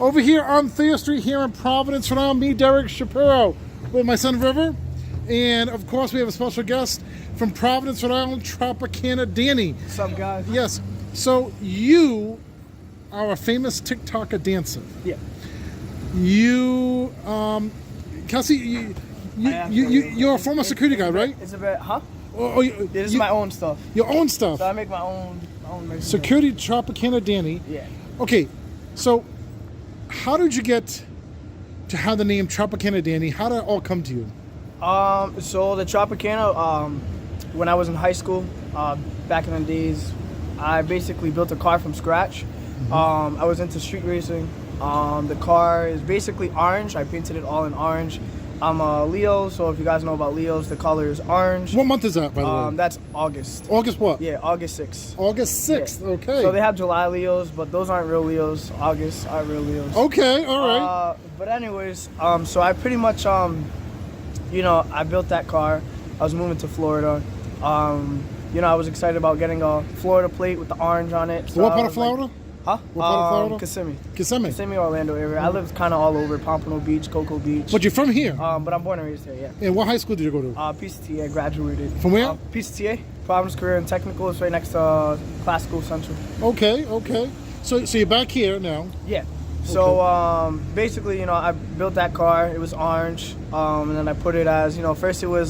Over here on Thayer Street here in Providence, Rhode Island, me, Derek Shapiro, with my son River. And of course, we have a special guest from Providence, Rhode Island, Tropicana, Danny. What's up, guys? Yes. So you are a famous TikToker dancer. Yeah. You, Kelsey, you're a former security guy, right? It's a bit, huh? This is you, my own stuff. Your own stuff. So I make my own Security Tropicana Danny. Yeah. Okay, so how did you get to have the name Tropicana Danny? How did it all come to you? So the Tropicana, when I was in high school, back in the days, I basically built a car from scratch. I was into street racing. The car is basically orange. I painted it all in orange. I'm a Leo, so if you guys know about Leos, the color is orange. What month is that, by the way? That's August. August what? Yeah, August 6th. August 6th, Yeah. okay. So they have July Leos, but those aren't real Leos. August are real Leos. Okay, all right. But anyways, so I pretty much, I built that car. I was moving to Florida. I was excited about getting a Florida plate with the orange on it. So what part of Florida? Huh? What part of Florida? Kissimmee. Kissimmee, Orlando area. I lived kind of all over, Pompano Beach, Cocoa Beach. But you're from here? But I'm born and raised here, yeah. And what high school did you go to? PCTA, I graduated. From where? PCTA, Providence Career and Technical. It's right next to Classical Central. Okay. So you're back here now. Yeah. So basically, I built that car. It was orange, and then I put it as, first it was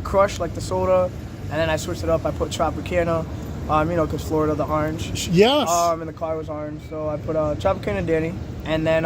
Crush, like the soda, and then I switched it up. I put Tropicana, because Florida, the orange. Yes. And the car was orange, so I put Tropicana Danny, and then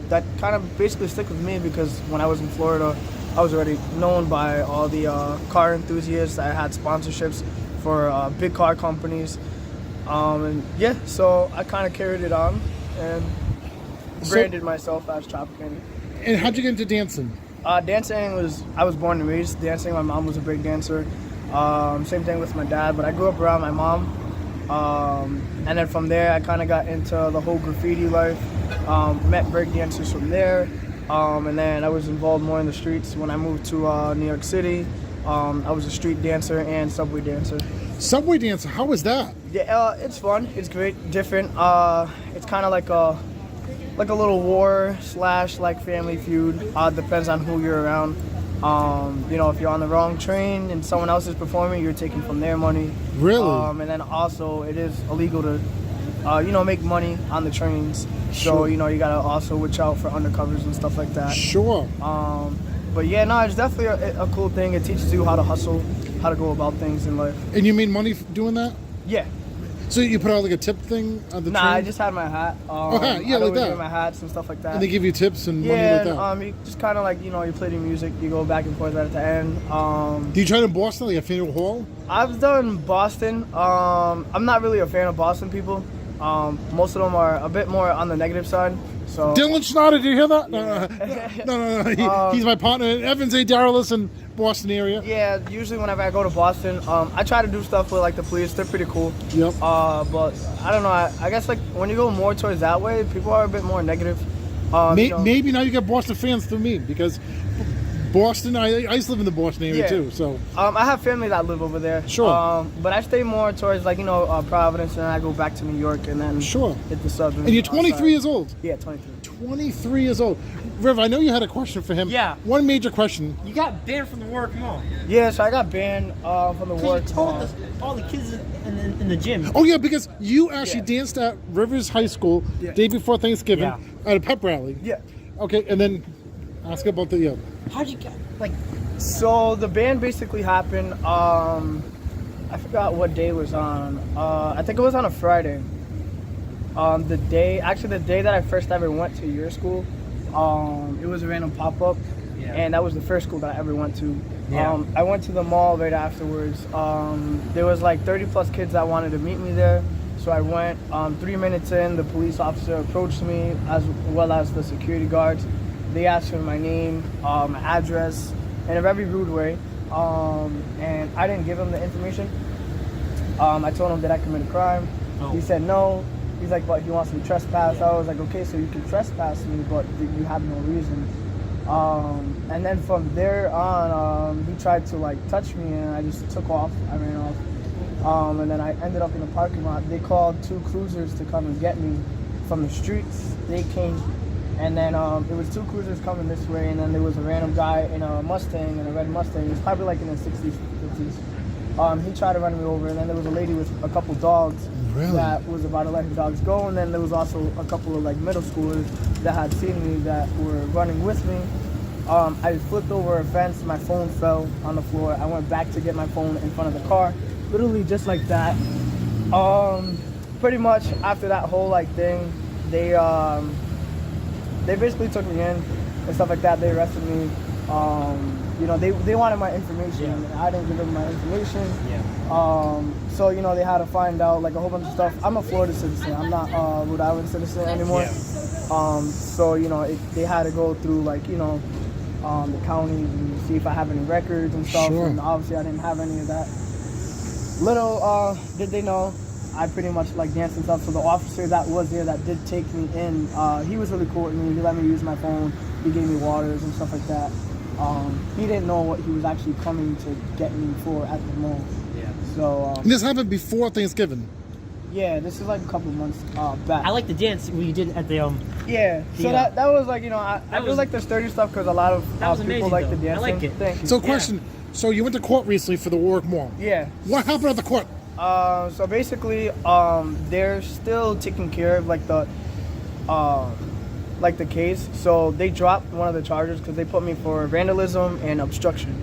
that kind of basically stuck with me because when I was in Florida, I was already known by all the car enthusiasts. I had sponsorships for big car companies, so I kind of carried it on and branded myself as Tropicana. And how'd you get into dancing? Dancing I was born and raised dancing. My mom was a big dancer. Same thing with my dad, but I grew up around my mom. And then from there, I kind of got into the whole graffiti life. Met break dancers from there. And then I was involved more in the streets. When I moved to New York City, I was a street dancer and subway dancer. Subway dancer, how was that? Yeah, it's fun. It's great, different. It's kind of like a little war / like Family Feud. Depends on who you're around. If you're on the wrong train and someone else is performing, you're taking from their money. Really? And then also it is illegal to, make money on the trains. Sure. So, you gotta also watch out for undercovers and stuff like that. Sure. But yeah, no, it's definitely a cool thing. It teaches you how to hustle, how to go about things in life. And you made money doing that? Yeah. So you put out like a tip thing on the train? I just had my hat. Hat, yeah, I'd like always that. wear my hats and stuff like that. And they give you tips and money like that? You just kind of like, you play the music, you go back and forth right at the end. Do you try to Boston, like a Faneuil Hall? I've done Boston. I'm not really a fan of Boston people. Most of them are a bit more on the negative side. So Dylan Schnatter, do you hear that? Yeah. No. He's my partner. Evans A. Darrellis in Boston area. Yeah, usually whenever I go to Boston, I try to do stuff with like the police. They're pretty cool. Yep. But I don't know. I guess like when you go more towards that way, people are a bit more negative. Maybe now you got Boston fans through me because Boston, I used to live in the Boston area too. So I have family that live over there. Sure. But I stay more towards like Providence, and then I go back to New York, and then hit the southern. And you're 23 years old. Yeah, 23. 23 years old. Riv, I know you had a question for him. Yeah. One major question. You got banned from the work mall. Yeah, so I got banned from the work. You told all the kids in the gym. Oh yeah, because you actually danced at Rivers High School day before Thanksgiving at a pep rally. Yeah. Okay, and then ask about the How'd you get So the ban basically happened. I forgot what day it was on. I think it was on a Friday. The day that I first ever went to your school, it was a random pop-up, and that was the first school that I ever went to. I went to the mall right afterwards. There was like 30 plus kids that wanted to meet me there, so I went. 3 minutes in, the police officer approached me, as well as the security guards. They asked for my name, my address, in a very rude way, and I didn't give him the information. I told him that I committed a crime. He said no. He's like, but he wants me to trespass. I was like, okay, so you can trespass me, but you have no reason. And then from there on, he tried to like touch me, and I just took off. I ran off. And then I ended up in the parking lot. They called 2 cruisers to come and get me. from the streets. They came, and then it was 2 cruisers coming this way, and then there was a random guy in a Mustang, in a red Mustang. He was probably like in his 60s, 50s. He tried to run me over, and then there was a lady with a couple dogs that was about to let her dogs go, and then there was also a couple of like middle schoolers that had seen me that were running with me. I flipped over a fence, my phone fell on the floor. I went back to get my phone in front of the car, literally just like that. Pretty much after that whole like thing, they basically took me in and stuff like that. They arrested me. You know, they wanted my information. And I didn't give them my information. So, you know, they had to find out like a whole bunch of stuff. I'm a Florida citizen. I'm not a Rhode Island citizen anymore. So, you know, they had to go through like, you know, the county and see if I have any records and stuff. And obviously I didn't have any of that. Little did they know, I pretty much like danced and stuff. So the officer that was there that did take me in, he was really cool with me. He let me use my phone. He gave me waters and stuff like that. He didn't know what he was actually coming to get me for at the mall. So and this happened before Thanksgiving. Yeah, this is like a couple months back. I like the dance we did at the Yeah, so that was like, you know, I feel like the sturdy stuff because a lot of people amazing, like though. the dancing. I like it. Thank you. So question, so you went to court recently for the Warwick Mall. Yeah. What happened at the court? So basically, they're still taking care of like the case. So they dropped one of the charges because they put me for vandalism and obstruction.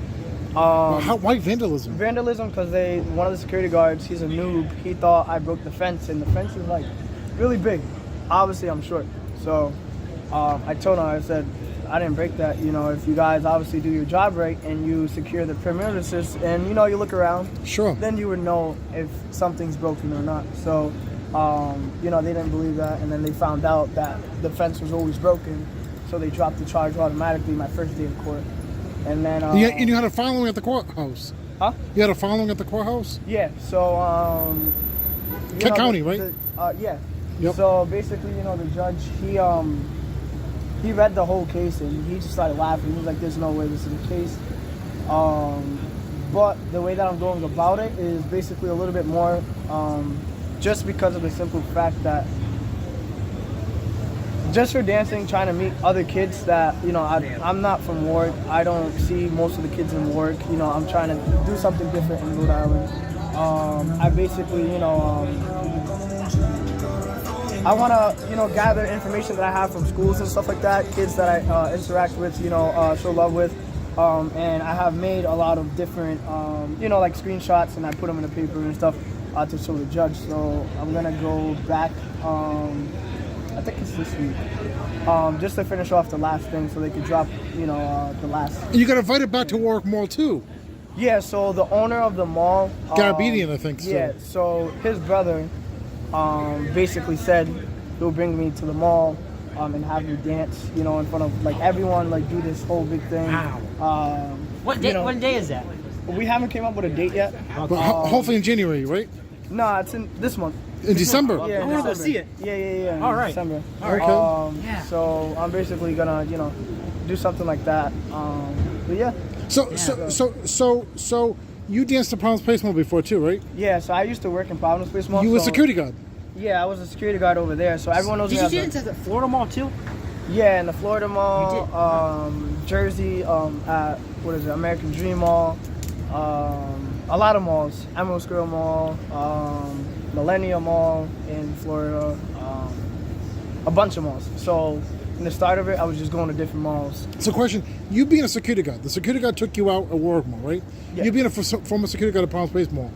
Why vandalism? Vandalism because one of the security guards, he's a noob. He thought I broke the fence, and the fence is like really big. Obviously, I'm short, so I told him, I said, I didn't break that. You know, if you guys obviously do your job right and you secure the premises, and you know you look around, then you would know if something's broken or not. So, you know, they didn't believe that, and then they found out that the fence was always broken, so they dropped the charge automatically my first day in court. And then and you had a following at the courthouse. Huh? You had a following at the courthouse? Yeah. So Kent County, right? Yeah. Yep. So basically, you know, the judge he read the whole case and he just started laughing. He was like, "There's no way this is the case." But the way that I'm going about it is basically a little bit more, just because of the simple fact that just for dancing, trying to meet other kids that, you know, I'm not from Warwick. I don't see most of the kids in Warwick. You know, I'm trying to do something different in Rhode Island. I basically, you know, I want to, you know, gather information that I have from schools and stuff like that, kids that I interact with, you know, show love with. And I have made a lot of different, you know, like screenshots, and I put them in the paper and stuff to show the judge. So I'm going to go back, I think it's this week, just to finish off the last thing so they could drop, you know, the last. And you got invited back to Warwick Mall too. Yeah, so the owner of the mall. Garabedian, I think. Yeah, so his brother basically said he'll bring me to the mall and have me dance, you know, in front of like everyone, like do this whole big thing. Wow. What day? You know, what day is that? We haven't came up with a date yet. But hopefully in January, right? No, it's in this month. In December. Yeah, I want to go see it. Yeah. All right. December. All right. Yeah. So I'm basically gonna, you know, do something like that. But yeah. So you danced at Providence Place Mall before too, right? Yeah. So I used to work in Providence Place Mall. You were a security guard. Yeah, I was a security guard over there. So everyone knows me. Did you dance at the Florida Mall too? Yeah, in the Florida Mall, Jersey, at what is it, American Dream Mall, a lot of malls, Emerald Square Mall, Millennium Mall in Florida, a bunch of malls. So in the start of it, I was just going to different malls. So question, you being a security guard, the security guard took you out at Warwick Mall, right? Yeah. You being a former security guard at Providence Place Mall,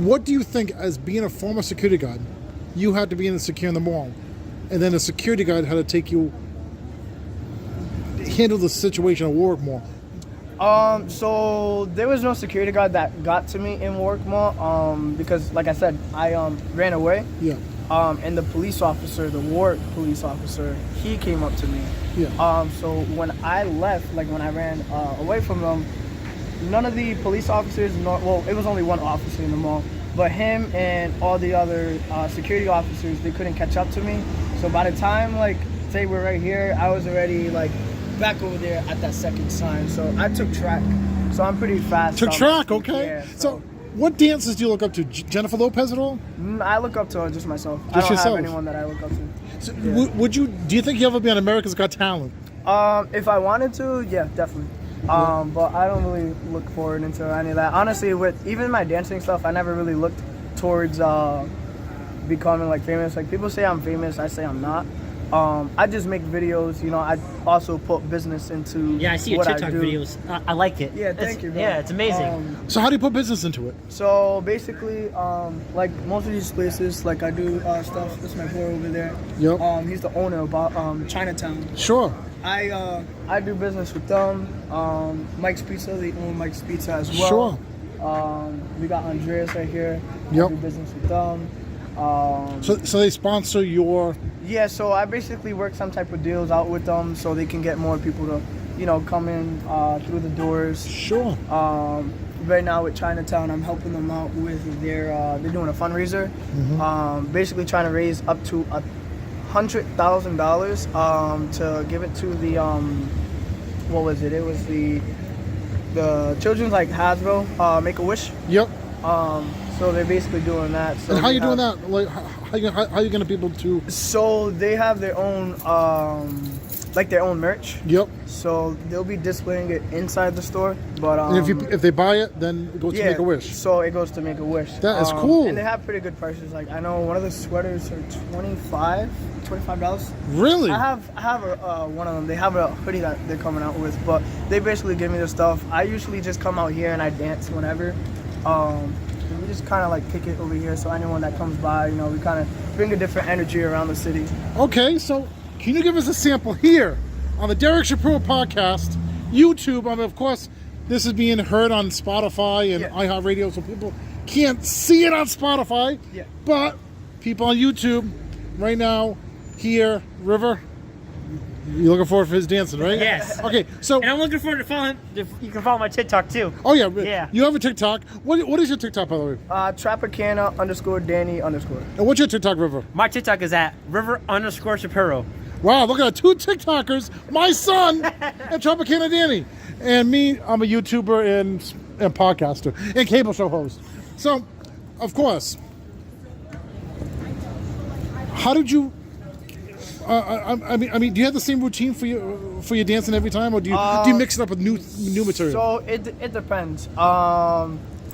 what do you think, as being a former security guard, you had to be in securing the mall, and then a security guard had to take you, handle the situation at Warwick Mall? So there was no security guard that got to me in Warwick Mall, because like I said, I ran away. Yeah. And the police officer, the Warwick police officer, he came up to me. Yeah. So when I left, like when I ran away from them, none of the police officers, well, it was only one officer in the mall, but him and all the other security officers, they couldn't catch up to me. So by the time, like, say we're right here, I was already, like, back over there at that second sign. So I took track. So I'm pretty fast. Took track, okay. Yeah, So What dances do you look up to? Jennifer Lopez at all? I look up to her just myself. I Just don't yourself? have anyone that I look up to. So, Yeah. do you think you ever be on America's Got Talent? If I wanted to, yeah, definitely. But I don't really look forward into any of that. Honestly, with even my dancing stuff, I never really looked towards becoming like famous. Like people say I'm famous, I say I'm not. I just make videos. You know, I also put business into Yeah, I see your what TikTok I do. videos. I like it. Yeah, It's- thank you, bro. Yeah, it's amazing. So how do you put business into it? So basically, like most of these places, like I do stuff. This is my boy over there. Yep. He's the owner of Chinatown. Sure. I do business with them. Mike's Pizza, they own Mike's Pizza as well. Sure. We got Andreas right here. Yep. I do business with them. So they sponsor your. Yeah, so I basically work some type of deals out with them so they can get more people to, you know, come in through the doors. Sure. Right now with Chinatown, I'm helping them out with they're doing a fundraiser. Basically trying to raise up to $100,000 to give it to the what was it? It was the children's like Hasbro Make-A-Wish. Yep. So they're basically doing that. So And how they you doing have- that? Like, how you gonna be able to? So they have their own like their own merch. Yep. So they'll be displaying it inside the store, but And if they buy it, then it goes to Make a Wish. So it goes to Make-A-Wish. That is cool. And they have pretty good prices. Like I know one of the sweaters are $25. Really? I have one of them. They have a hoodie that they're coming out with, but they basically give me the stuff. I usually just come out here and I dance whenever. We just kind of like kick it over here, so anyone that comes by, you know, we kind of bring a different energy around the city. Okay, so can you give us a sample here on the Derek Shapiro podcast, YouTube? I mean, of course, this is being heard on Spotify and Yeah. iHeartRadio, so people can't see it on Spotify. Yeah. But people on YouTube right now hear River. You're looking forward for his dancing, right? Yes. Okay, so And I'm looking forward to following. You can follow my TikTok too. oh yeah, Yeah. you have a TikTok. What is your TikTok, by the way? Tropicana _Danny_. And what's your TikTok, River? My TikTok is at River_Shapiro. Wow, look at that. 2 TikTokers, my son and Tropicana Danny. And me, I'm a YouTuber and podcaster and cable show host. So, of course, how did you I mean, do you have the same routine for your dancing every time, or do you mix it up with new material? So it depends.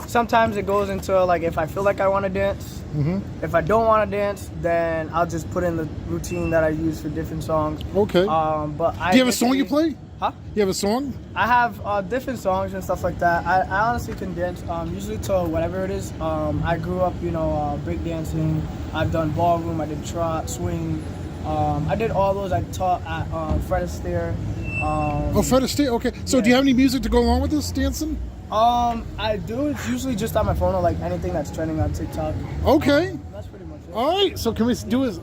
Sometimes it goes into like if I feel like I want to dance. If I don't want to dance, then I'll just put in the routine that I use for different songs. Okay. But Do you have a song you play? Huh? You have a song? I have different songs and stuff like that. I honestly can dance usually to whatever it is. I grew up, you know, break dancing. I've done ballroom. I did trot, swing. I did all those. I taught at Fred Astaire. Oh, Fred Astaire. Okay. So, yeah. do you have any music to go along with this dancing? I do. It's usually just on my phone or like anything that's trending on TikTok. Okay. That's pretty much it. All right. So, can we do it?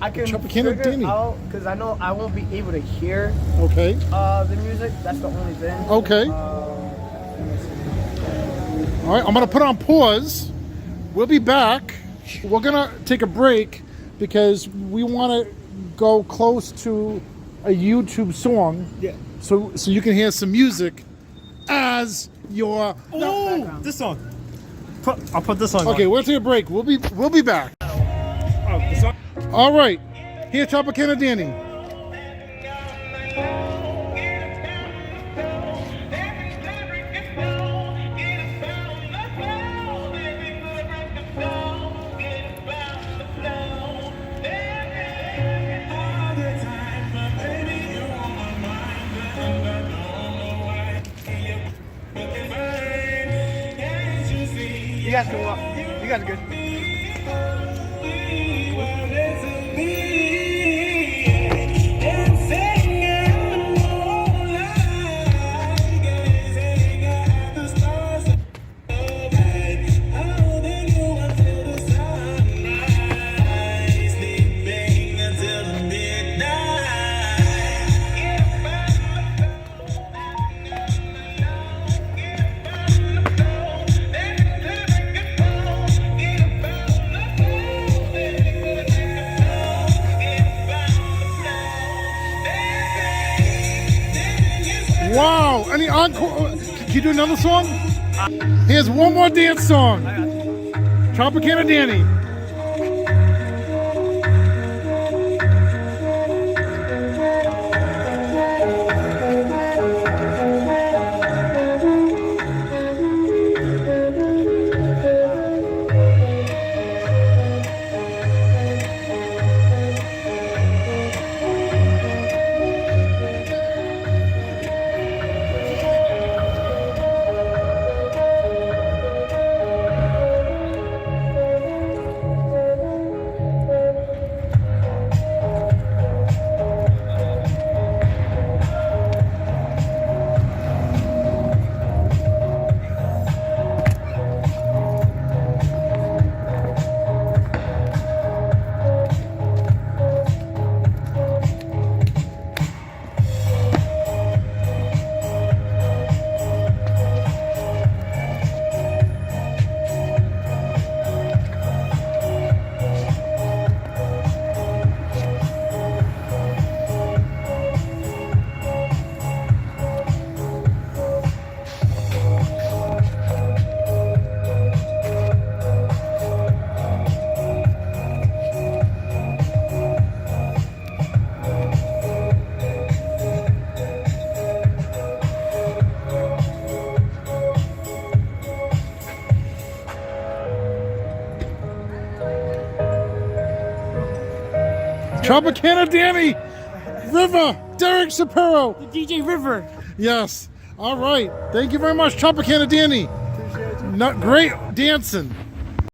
I can Tropicana figure Danny. it out because I know I won't be able to hear Okay. the music. That's the only thing. Okay. All right. I'm gonna put on pause. We'll be back. We're gonna take a break because we want to go close to a YouTube song. Yeah. So you can hear some music as your. Background. This song. I'll put this on. Okay, we'll take a break. We'll be back. Oh, this song. All right. Here, Tropicana Danny. You guys can walk. You guys are good. Wow. Any encore? Can you do another song? Here's one more dance song. Tropicana Danny. Tropicana Danny, River, Derek Shapiro. DJ River. Yes. All right. Thank you very much, Tropicana Danny. Not great dancing.